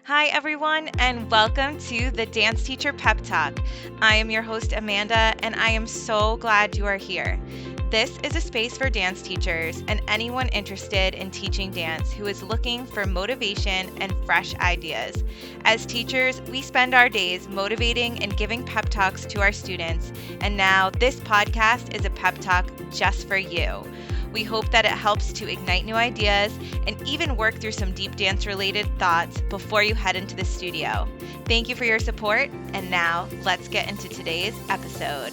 Hi, everyone, and welcome to the Dance Teacher Pep Talk. I am your host, Amanda, and I am so glad you are here. This is a space for dance teachers and anyone interested in teaching dance who is looking for motivation and fresh ideas. As teachers, we spend our days motivating and giving pep talks to our students, and now this podcast is a pep talk just for you. We hope that it helps to ignite new ideas and even work through some deep dance related thoughts before you head into the studio. Thank you for your support, and now let's get into today's episode.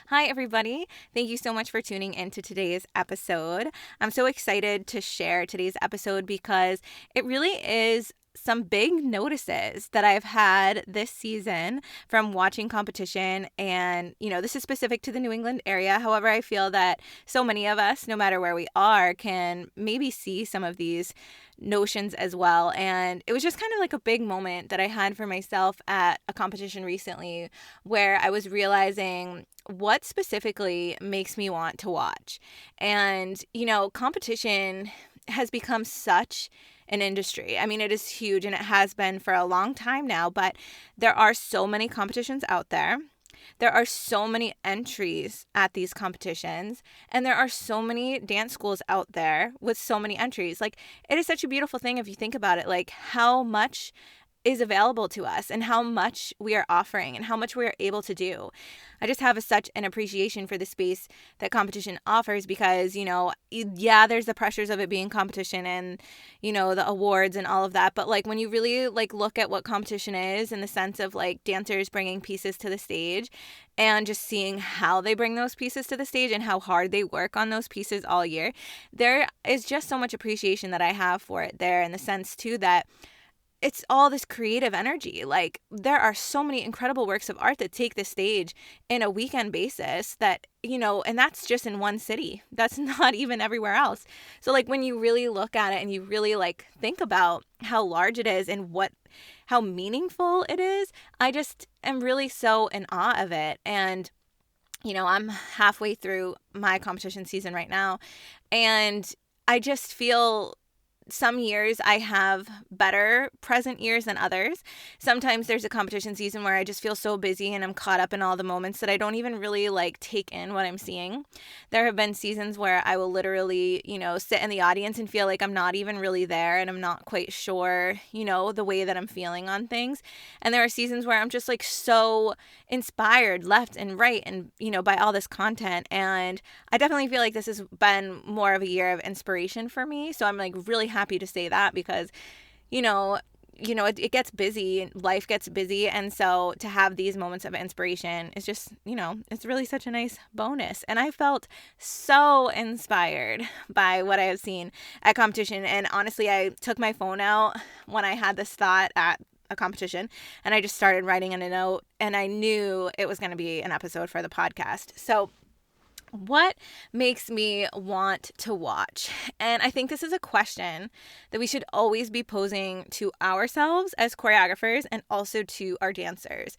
Hi, everybody. Thank you so much for tuning into today's episode. I'm so excited to share today's episode because it really is some big notices that I've had this season from watching competition. And, this is specific to the New England area. However, I feel that so many of us, no matter where we are, can maybe see some of these notions as well. And it was just kind of like a big moment that I had for myself at a competition recently where I was realizing what specifically makes me want to watch. And, competition has become such an industry. I mean, it is huge and it has been for a long time now, but there are so many competitions out there. There are so many entries at these competitions, and there are so many dance schools out there with so many entries. Like, it is such a beautiful thing if you think about it, like how much is available to us and how much we are offering and how much we are able to do. I just have such an appreciation for the space that competition offers because, there's the pressures of it being competition and, the awards and all of that. But like when you really look at what competition is in the sense of like dancers bringing pieces to the stage and just seeing how they bring those pieces to the stage and how hard they work on those pieces all year, there is just so much appreciation that I have for it there in the sense too that it's all this creative energy. Like there are so many incredible works of art that take the stage in a weekend basis that, and that's just in one city. That's not even everywhere else. So like when you really look at it and you really think about how large it is and how meaningful it is, I just am really so in awe of it. And I'm halfway through my competition season right now, and I just feel some years I have better present years than others. Sometimes there's a competition season where I just feel so busy and I'm caught up in all the moments that I don't even really take in what I'm seeing. There have been seasons where I will literally, sit in the audience and feel like I'm not even really there and I'm not quite sure, the way that I'm feeling on things. And there are seasons where I'm just so inspired left and right and, by all this content. And I definitely feel like this has been more of a year of inspiration for me. So I'm really happy to say that because, it gets busy, life gets busy. And so to have these moments of inspiration is just, it's really such a nice bonus. And I felt so inspired by what I have seen at competition. And honestly, I took my phone out when I had this thought at a competition and I just started writing in a note and I knew it was going to be an episode for the podcast. So what makes me want to watch? And I think this is a question that we should always be posing to ourselves as choreographers and also to our dancers.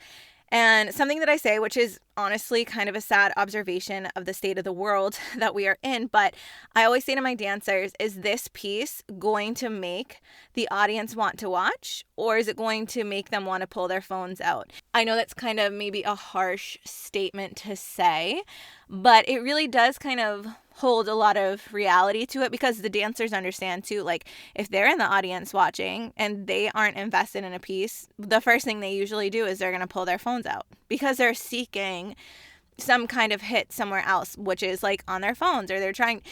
And something that I say, which is honestly kind of a sad observation of the state of the world that we are in, but I always say to my dancers, is this piece going to make the audience want to watch, or is it going to make them want to pull their phones out? I know that's kind of maybe a harsh statement to say, but it really does kind of hold a lot of reality to it because the dancers understand too, if they're in the audience watching and they aren't invested in a piece, the first thing they usually do is they're going to pull their phones out because they're seeking some kind of hit somewhere else, which is on their phones, or they're trying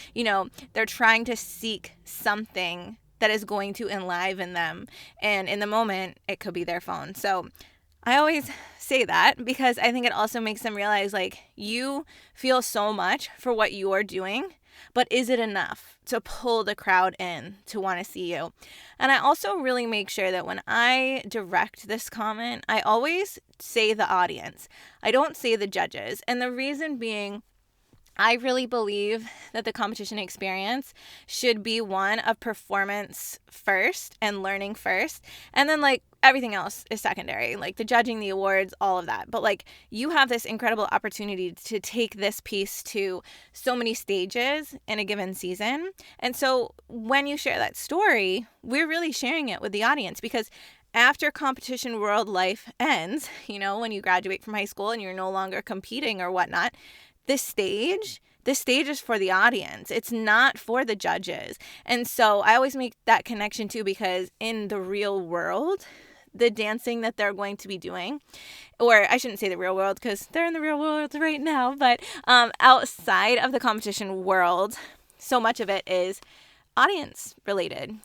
to seek something that is going to enliven them. And in the moment, it could be their phone. So I always say that because I think it also makes them realize you feel so much for what you are doing, but is it enough to pull the crowd in to want to see you? And I also really make sure that when I direct this comment, I always say the audience. I don't say the judges. And the reason being, I really believe that the competition experience should be one of performance first and learning first. And then like everything else is secondary, like the judging, the awards, all of that. But like you have this incredible opportunity to take this piece to so many stages in a given season. And so when you share that story, we're really sharing it with the audience, because after competition world life ends, when you graduate from high school and you're no longer competing or whatnot, this stage is for the audience. It's not for the judges. And so I always make that connection too, because in the real world, the dancing that they're going to be doing, or I shouldn't say the real world because they're in the real world right now, but outside of the competition world, so much of it is audience related,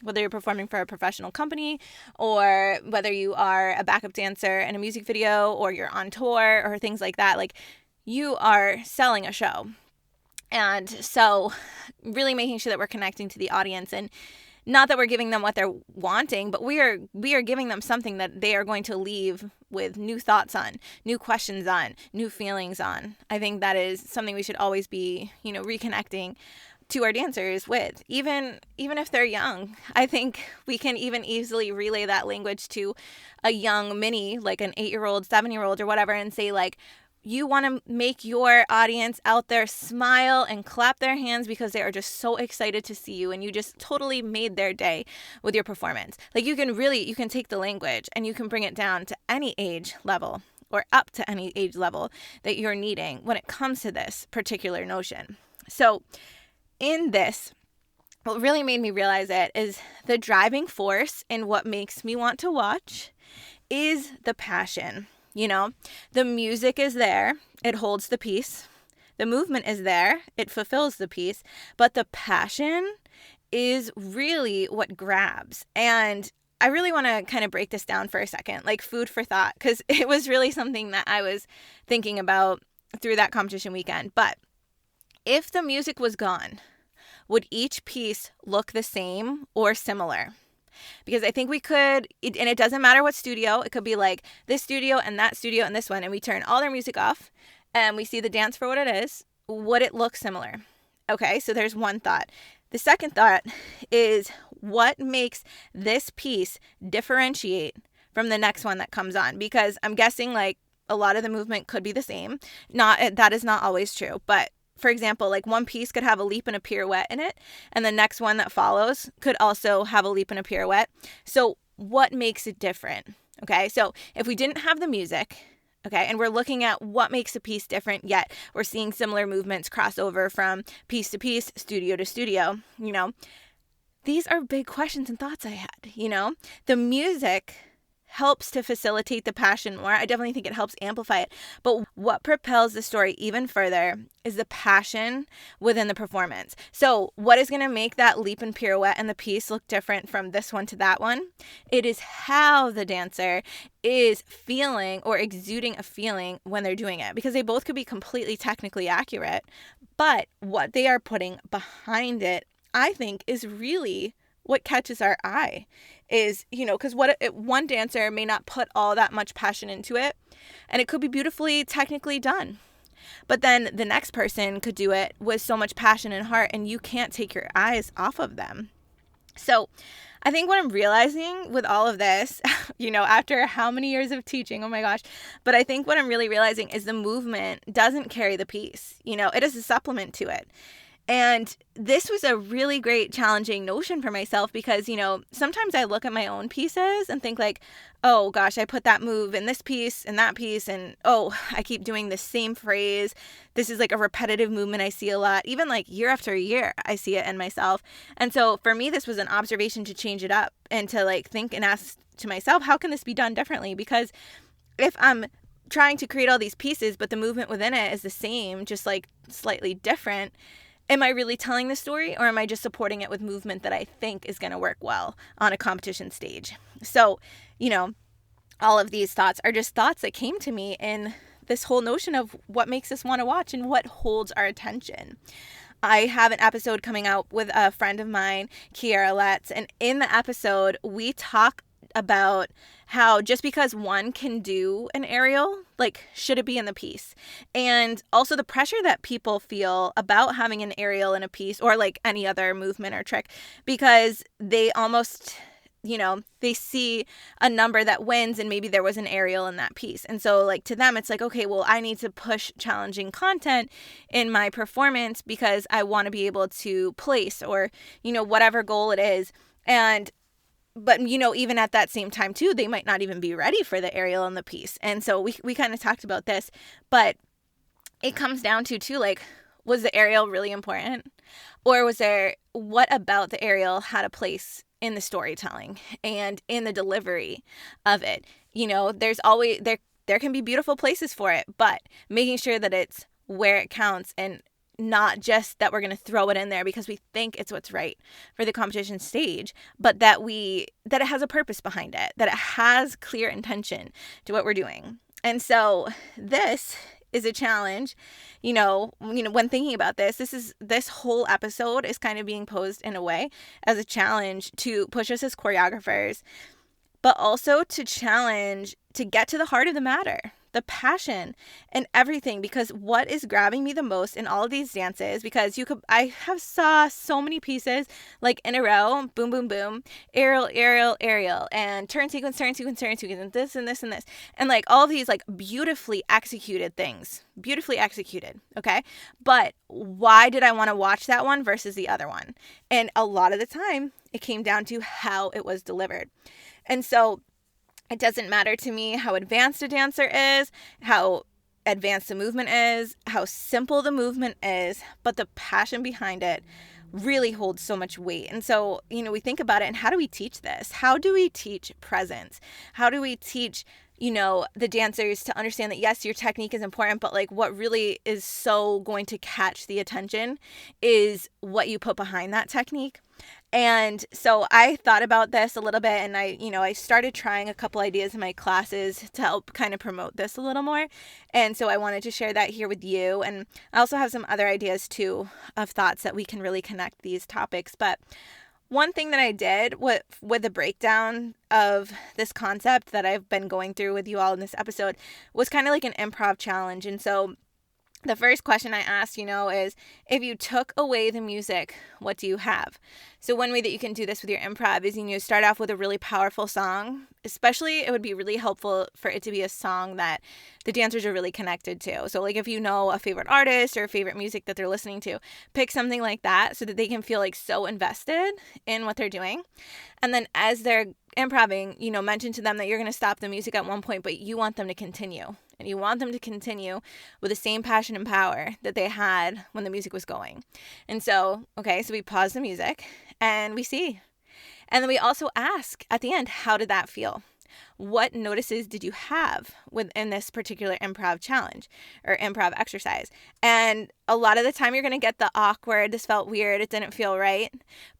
whether you're performing for a professional company or whether you are a backup dancer in a music video or you're on tour or things like that. Like, you are selling a show. And so really making sure that we're connecting to the audience, and not that we're giving them what they're wanting, but we are giving them something that they are going to leave with new thoughts on, new questions on, new feelings on. I think that is something we should always be, reconnecting to our dancers with, even if they're young. I think we can even easily relay that language to a young mini, like an 8-year-old, 7-year-old or whatever, and say like, you want to make your audience out there smile and clap their hands because they are just so excited to see you, and you just totally made their day with your performance. Like, you can take the language and you can bring it down to any age level or up to any age level that you're needing when it comes to this particular notion. So in this, what really made me realize it is the driving force in what makes me want to watch is the passion. The music is there, it holds the piece. The movement is there, it fulfills the piece. But the passion is really what grabs. And I really want to kind of break this down for a second, like food for thought, because it was really something that I was thinking about through that competition weekend. But if the music was gone, would each piece look the same or similar? Because I think we could, and it doesn't matter what studio, it could be like this studio and that studio and this one, and we turn all their music off and we see the dance for what it is. Would it look similar? Okay, so there's one thought. The second thought is, what makes this piece differentiate from the next one that comes on? Because I'm guessing like a lot of the movement could be the same. That is not always true, but for example, like one piece could have a leap and a pirouette in it, and the next one that follows could also have a leap and a pirouette. So what makes it different? Okay, so if we didn't have the music, okay, and we're looking at what makes a piece different, yet we're seeing similar movements cross over from piece to piece, studio to studio, these are big questions and thoughts I had, The music helps to facilitate the passion more. I definitely think it helps amplify it. But what propels the story even further is the passion within the performance. So what is going to make that leap and pirouette and the piece look different from this one to that one? It is how the dancer is feeling or exuding a feeling when they're doing it, because they both could be completely technically accurate, but what they are putting behind it, I think, is really what catches our eye. Is, because one dancer may not put all that much passion into it, and it could be beautifully technically done. But then the next person could do it with so much passion and heart, and you can't take your eyes off of them. So I think what I'm realizing with all of this, after how many years of teaching, oh my gosh, but I think what I'm really realizing is the movement doesn't carry the piece. It is a supplement to it. And this was a really great challenging notion for myself because, sometimes I look at my own pieces and think like, oh gosh, I put that move in this piece and that piece, and oh, I keep doing the same phrase. This is like a repetitive movement I see a lot. Even like year after year, I see it in myself. And so for me, this was an observation to change it up and to like think and ask to myself, how can this be done differently? Because if I'm trying to create all these pieces, but the movement within it is the same, just like slightly different, am I really telling the story, or am I just supporting it with movement that I think is going to work well on a competition stage? So, all of these thoughts are just thoughts that came to me in this whole notion of what makes us want to watch and what holds our attention. I have an episode coming out with a friend of mine, Kiara Letts, and in the episode, we talk about how just because one can do an aerial, like, should it be in the piece? And also the pressure that people feel about having an aerial in a piece or like any other movement or trick, because they almost, they see a number that wins and maybe there was an aerial in that piece. And so like to them, it's like, okay, well, I need to push challenging content in my performance because I want to be able to place or, whatever goal it is. But, even at that same time, too, they might not even be ready for the aerial in the piece. And so we kind of talked about this, but it comes down to, too, like, was the aerial really important? Or what about the aerial had a place in the storytelling and in the delivery of it? There's always, there can be beautiful places for it, but making sure that it's where it counts and not just that we're going to throw it in there because we think it's what's right for the competition stage, but that it has a purpose behind it, that it has clear intention to what we're doing. And so this is a challenge, when thinking about this whole episode is kind of being posed in a way as a challenge to push us as choreographers, but also to challenge to get to the heart of the matter, the passion and everything, because what is grabbing me the most in all of these dances, because I have saw so many pieces like in a row, boom, boom, boom, aerial, aerial, aerial, and turn sequence, turn sequence, turn sequence, and this and this and this. And like all of these like beautifully executed things, beautifully executed. Okay. But why did I want to watch that one versus the other one? And a lot of the time it came down to how it was delivered. And so it doesn't matter to me how advanced a dancer is, how advanced the movement is, how simple the movement is, but the passion behind it really holds so much weight. And so, we think about it, and how do we teach this? How do we teach presence? How do we teach, the dancers to understand that, yes, your technique is important, but like what really is so going to catch the attention is what you put behind that technique. And so I thought about this a little bit, and I started trying a couple ideas in my classes to help kind of promote this a little more. And so I wanted to share that here with you. And I also have some other ideas too of thoughts that we can really connect these topics. But one thing that I did with the breakdown of this concept that I've been going through with you all in this episode was kind of like an improv challenge. And so the first question I asked, is if you took away the music, what do you have? So one way that you can do this with your improv is, start off with a really powerful song. Especially, it would be really helpful for it to be a song that the dancers are really connected to. So like if you know a favorite artist or a favorite music that they're listening to, pick something like that so that they can feel like so invested in what they're doing. And then as they're improving, mention to them that you're going to stop the music at one point, but you want them to continue. And you want them to continue with the same passion and power that they had when the music was going. And so, so we pause the music and we see. And then we also ask at the end, how did that feel? What notices did you have within this particular improv challenge or improv exercise? And a lot of the time you're going to get the awkward, this felt weird, it didn't feel right.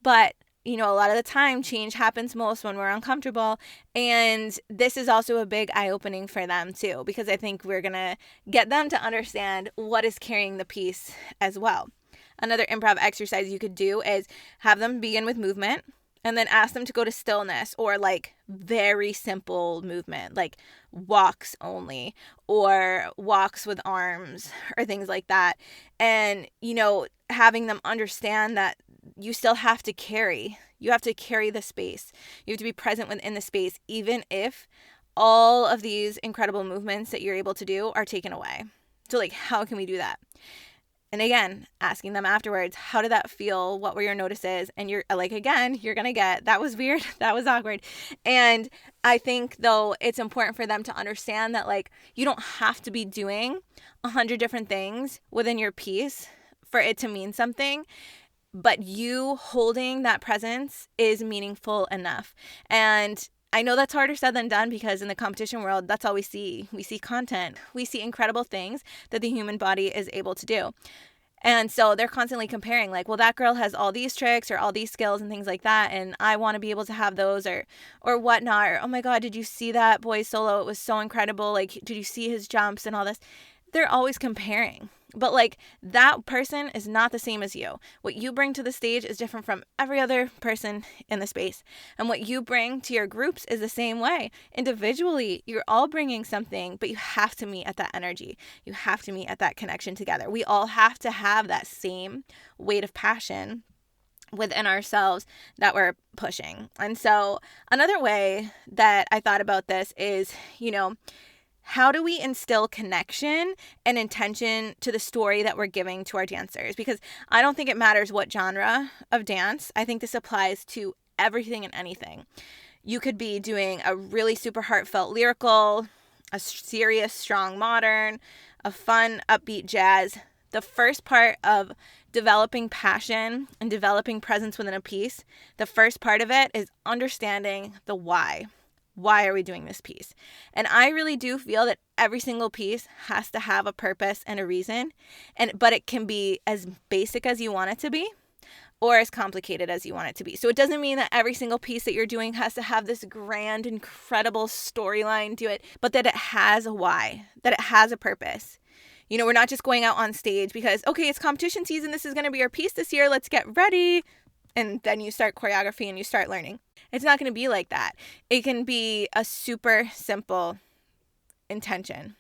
But a lot of the time change happens most when we're uncomfortable. And this is also a big eye-opening for them too, because I think we're going to get them to understand what is carrying the piece as well. Another improv exercise you could do is have them begin with movement and then ask them to go to stillness or like very simple movement, like walks only or walks with arms or things like that. And, having them understand that you still have to carry. You have to carry the space. You have to be present within the space, even if all of these incredible movements that you're able to do are taken away. So like, how can we do that? And again, asking them afterwards, how did that feel? What were your notices? And you're like, again, you're going to get, that was weird. That was awkward. And I think though, it's important for them to understand that like, you don't have to be doing 100 different things within your piece for it to mean something. But you holding that presence is meaningful enough. And I know that's harder said than done because in the competition world, that's all we see. We see content. We see incredible things that the human body is able to do. And so they're constantly comparing like, well, that girl has all these tricks or all these skills and things like that. And I want to be able to have those or whatnot. Or, oh my God, did you see that boy's solo? It was so incredible. Like, did you see his jumps and all this? They're always comparing. But like that person is not the same as you. What you bring to the stage is different from every other person in the space. And what you bring to your groups is the same way. Individually, you're all bringing something, but you have to meet at that energy. You have to meet at that connection together. We all have to have that same weight of passion within ourselves that we're pushing. And so another way that I thought about this is, how do we instill connection and intention to the story that we're giving to our dancers? Because I don't think it matters what genre of dance. I think this applies to everything and anything. You could be doing a really super heartfelt lyrical, a serious, strong modern, a fun, upbeat jazz. The first part of developing passion and developing presence within a piece, the first part of it is understanding the why. Why are we doing this piece? And I really do feel that every single piece has to have a purpose and a reason, but it can be as basic as you want it to be or as complicated as you want it to be. So it doesn't mean that every single piece that you're doing has to have this grand, incredible storyline to it, but that it has a why, that it has a purpose. We're not just going out on stage because, okay, it's competition season. This is going to be our piece this year. Let's get ready. And then you start choreography and you start learning. It's not going to be like that. It can be a super simple intention.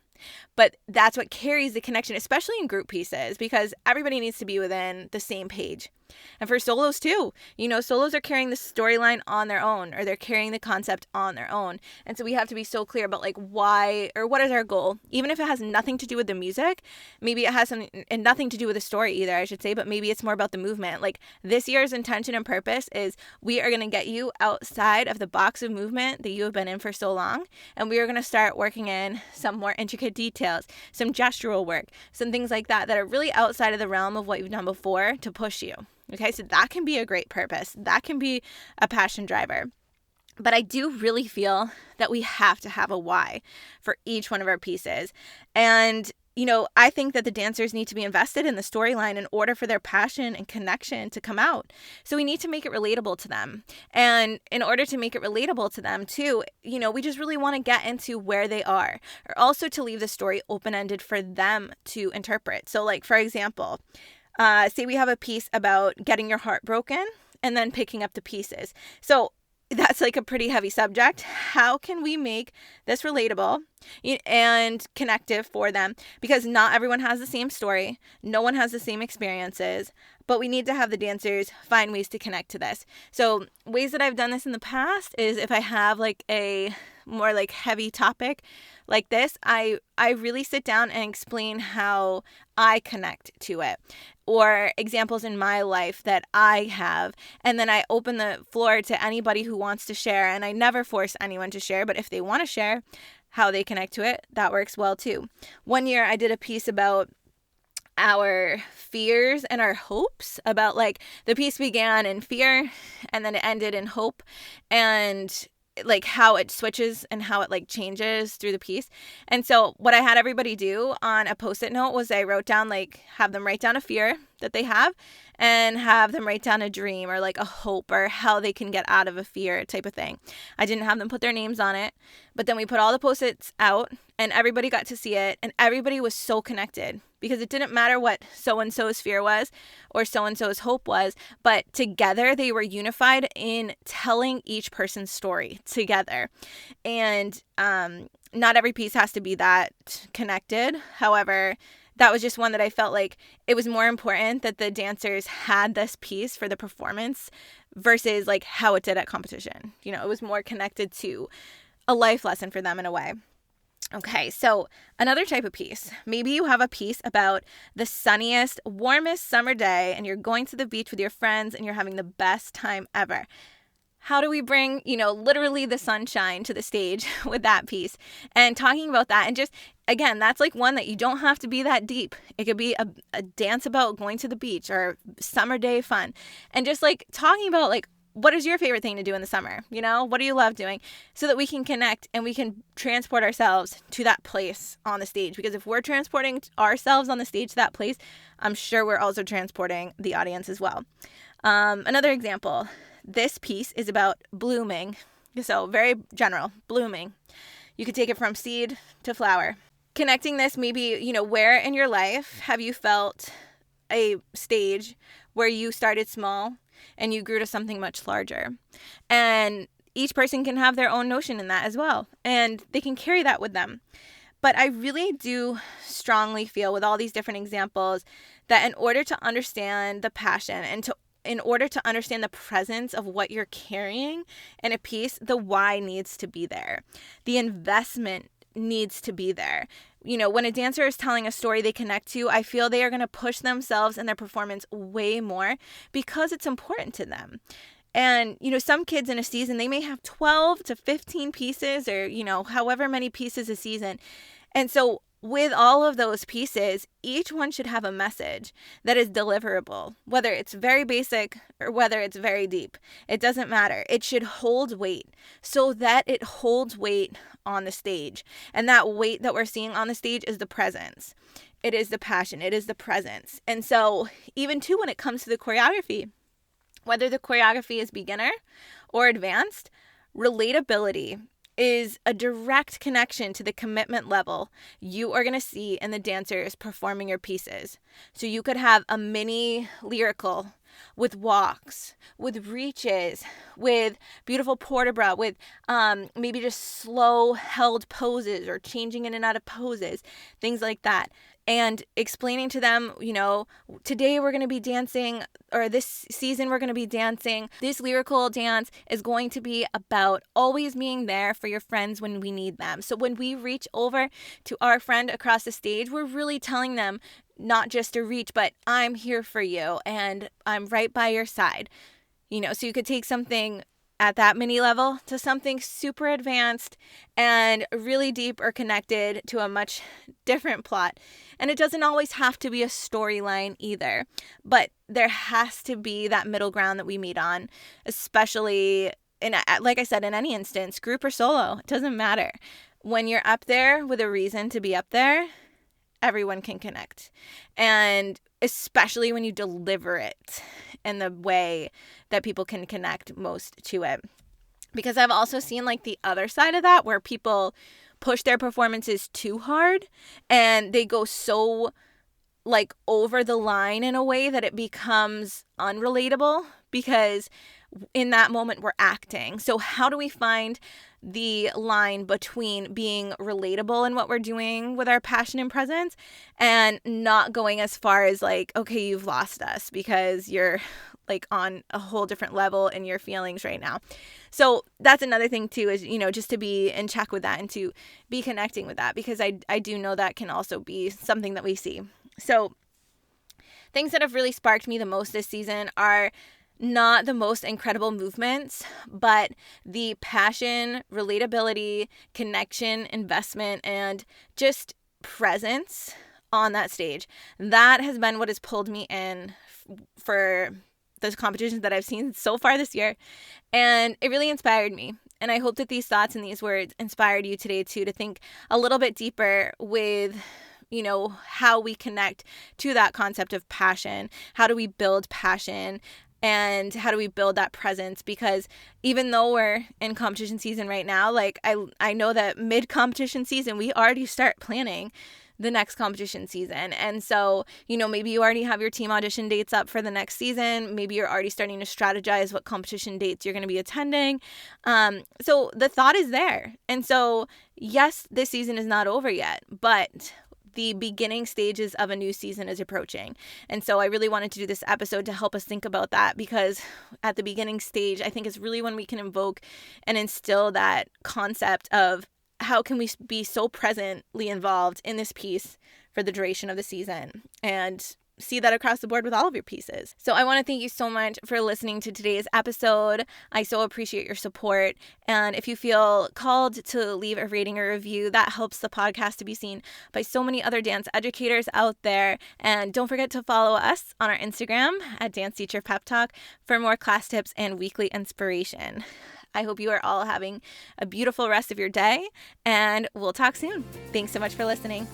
But that's what carries the connection, especially in group pieces, because everybody needs to be within the same page. And for solos too, solos are carrying the storyline on their own, or they're carrying the concept on their own. And so we have to be so clear about like why, or what is our goal, even if it has nothing to do with the music. Maybe it has and nothing to do with the story either, I should say, but maybe it's more about the movement. Like this year's intention and purpose is we are going to get you outside of the box of movement that you have been in for so long. And we are going to start working in some more intricate details, some gestural work, some things like that are really outside of the realm of what you've done before to push you. Okay, so that can be a great purpose. That can be a passion driver. But I do really feel that we have to have a why for each one of our pieces. And I think that the dancers need to be invested in the storyline in order for their passion and connection to come out. So we need to make it relatable to them. And in order to make it relatable to them too, we just really want to get into where they are, or also to leave the story open-ended for them to interpret. So like, for example, say we have a piece about getting your heart broken and then picking up the pieces. So that's like a pretty heavy subject. How can we make this relatable and connective for them? Because not everyone has the same story. No one has the same experiences, but we need to have the dancers find ways to connect to this. So ways that I've done this in the past is if I have like a more like heavy topic like this, I really sit down and explain how I connect to it, or examples in my life that I have. And then I open the floor to anybody who wants to share. And I never force anyone to share, but if they want to share how they connect to it, that works well too. One year I did a piece about our fears and our hopes, about like the piece began in fear and then it ended in hope, and like how it switches and how it like changes through the piece. And so what I had everybody do on a post-it note was I wrote down, like, have them write down a fear that they have and have them write down a dream or like a hope or how they can get out of a fear type of thing. I didn't have them put their names on it, but then we put all the post-its out and everybody got to see it, and everybody was so connected because it didn't matter what so-and-so's fear was or so-and-so's hope was, but together they were unified in telling each person's story together. And not every piece has to be that connected. However, that was just one that I felt like it was more important that the dancers had this piece for the performance versus like how it did at competition. It was more connected to a life lesson for them in a way. Okay, so another type of piece. Maybe you have a piece about the sunniest, warmest summer day and you're going to the beach with your friends and you're having the best time ever. How do we bring, literally the sunshine to the stage with that piece? And talking about that, and just, again, that's like one that you don't have to be that deep. It could be a dance about going to the beach or summer day fun. And just like talking about like, what is your favorite thing to do in the summer? What do you love doing? So that we can connect and we can transport ourselves to that place on the stage. Because if we're transporting ourselves on the stage to that place, I'm sure we're also transporting the audience as well. Another example, this piece is about blooming. So very general, blooming. You could take it from seed to flower. connecting this, maybe, where in your life have you felt a stage where you started small and you grew to something much larger? And each person can have their own notion in that as well, and they can carry that with them. But I really do strongly feel, with all these different examples, that in order to understand the passion and in order to understand the presence of what you're carrying in a piece, the why needs to be there. The investment needs to be there. When a dancer is telling a story they connect to, I feel they are going to push themselves and their performance way more because it's important to them. And, some kids in a season, they may have 12 to 15 pieces or, however many pieces a season. And so with all of those pieces, each one should have a message that is deliverable, whether it's very basic or whether it's very deep. It doesn't matter. It should hold weight so that it holds weight on the stage. And that weight that we're seeing on the stage is the presence. It is the passion. It is the presence. And so even too, when it comes to the choreography, whether the choreography is beginner or advanced, relatability is a direct connection to the commitment level you are going to see in the dancers performing your pieces. So you could have a mini lyrical with walks, with reaches, with beautiful port de bras, with maybe just slow held poses or changing in and out of poses, things like that. And explaining to them, today we're going to be dancing, or this season we're going to be dancing. This lyrical dance is going to be about always being there for your friends when we need them. So when we reach over to our friend across the stage, we're really telling them not just to reach, but I'm here for you and I'm right by your side. So you could take something at that mini level to something super advanced and really deep or connected to a much different plot. And it doesn't always have to be a storyline either, but there has to be that middle ground that we meet on, especially like I said, in any instance, group or solo, it doesn't matter. When you're up there with a reason to be up there, everyone can connect. And especially when you deliver it in the way that people can connect most to it. Because I've also seen the other side of that, where people push their performances too hard and they go so over the line in a way that it becomes unrelatable, because in that moment we're acting. So how do we find the line between being relatable in what we're doing with our passion and presence and not going as far as okay, you've lost us because you're on a whole different level in your feelings right now. So that's another thing too, is, just to be in check with that and to be connecting with that, because I do know that can also be something that we see. So things that have really sparked me the most this season are not the most incredible movements, but the passion, relatability, connection, investment, and just presence on that stage. That has been what has pulled me in for those competitions that I've seen so far this year. And it really inspired me. And I hope that these thoughts and these words inspired you today too, to think a little bit deeper with how we connect to that concept of passion. How do we build passion? And how do we build that presence? Because even though we're in competition season right now, I know that mid-competition season, we already start planning the next competition season. And so, maybe you already have your team audition dates up for the next season. Maybe you're already starting to strategize what competition dates you're going to be attending. So the thought is there. And so, yes, this season is not over yet, but the beginning stages of a new season is approaching. And so I really wanted to do this episode to help us think about that, because at the beginning stage, I think is really when we can invoke and instill that concept of how can we be so presently involved in this piece for the duration of the season, and see that across the board with all of your pieces. So I want to thank you so much for listening to today's episode. I so appreciate your support. And if you feel called to leave a rating or review, that helps the podcast to be seen by so many other dance educators out there. And don't forget to follow us on our Instagram at Dance Teacher Pep Talk for more class tips and weekly inspiration. I hope you are all having a beautiful rest of your day, and we'll talk soon. Thanks so much for listening.